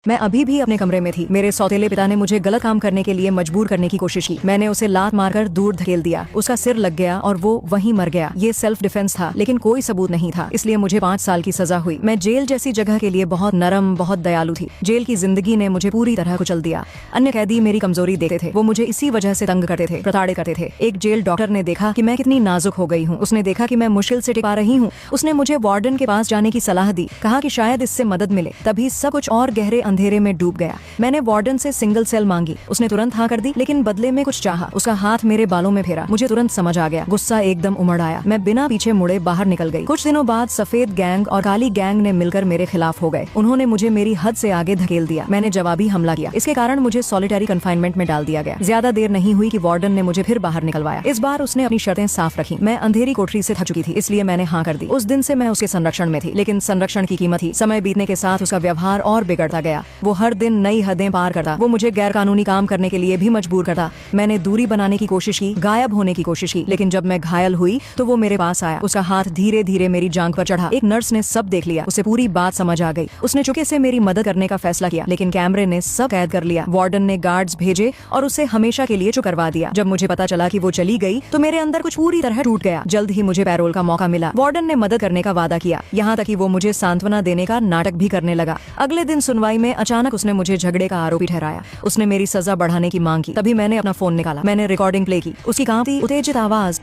मैं अभी भी अपने कमरे में थी। मेरे सौतेले पिता ने मुझे गलत काम करने के लिए मजबूर करने की कोशिश की। मैंने उसे लात मारकर दूर धकेल दिया। उसका सिर लग गया और वो वहीं मर गया। ये सेल्फ डिफेंस था, लेकिन कोई सबूत नहीं था, इसलिए मुझे 5 साल की सजा हुई। मैं जेल जैसी जगह के लिए बहुत नरम, बहुत दयालु थी। जेल की जिंदगी ने मुझे पूरी तरह कुचल दिया। अन्य कैदी मेरी कमजोरी देखते थे। वो मुझे इसी वजह से तंग करते थे, प्रताड़ित करते थे। एक जेल डॉक्टर ने देखा कि मैं कितनी नाजुक हो गई हूँ। उसने देखा कि मैं मुश्किल से टिक पा रही हूँ। उसने मुझे वार्डन के पास जाने की सलाह दी, कहा कि शायद इससे मदद मिले। तभी सब कुछ और गहरे अंधेरे में डूब गया। मैंने वार्डन से सिंगल सेल मांगी। उसने तुरंत हाँ कर दी, लेकिन बदले में कुछ चाहा। उसका हाथ मेरे बालों में फेरा। मुझे तुरंत समझ आ गया। गुस्सा एकदम उमड़ आया। मैं बिना पीछे मुड़े बाहर निकल गई। कुछ दिनों बाद सफेद गैंग और काली गैंग ने मिलकर मेरे खिलाफ हो गए। उन्होंने मुझे मेरी हद से आगे धकेल दिया। मैंने जवाबी हमला किया। इसके कारण मुझे सॉलिटरी कन्फाइनमेंट में डाल दिया गया। ज्यादा देर नहीं हुई कि वार्डन ने मुझे फिर बाहर निकलवाया। इस बार उसने अपनी शर्तें साफ रखी। मैं अंधेरी कोठरी से थक चुकी थी, इसलिए मैंने हाँ कर दी। उस दिन से मैं उसके संरक्षण में थी, लेकिन संरक्षण की कीमत थी। समय बीतने के साथ उसका व्यवहार और बिगड़ता गया। वो हर दिन नई हदें पार करता। वो मुझे गैर कानूनी काम करने के लिए भी मजबूर करता। मैंने दूरी बनाने की कोशिश की, गायब होने की कोशिश की, लेकिन जब मैं घायल हुई तो वो मेरे पास आया। उसका हाथ धीरे धीरे मेरी जांघ पर चढ़ा। एक नर्स ने सब देख लिया। उसे पूरी बात समझ आ गई। उसने चुपके से मेरी मदद करने का फैसला किया, लेकिन कैमरे ने सब कैद कर लिया। वार्डन ने गार्ड्स भेजे और उसे हमेशा के लिए चुप करवा दिया। जब मुझे पता चला कि वो चली गई तो मेरे अंदर कुछ पूरी तरह टूट गया। जल्द ही मुझे पैरोल का मौका मिला। वार्डन ने मदद करने का वादा किया, यहाँ तक कि वो मुझे सांत्वना देने का नाटक भी करने लगा। अगले दिन सुनवाई में अचानक उसने मुझे झगड़े का आरोपी ठहराया। उसने मेरी सजा बढ़ाने की मांग की। तभी मैंने अपना फोन निकाला। मैंने रिकॉर्डिंग प्ले की। उसकी कांपती उत्तेजित आवाज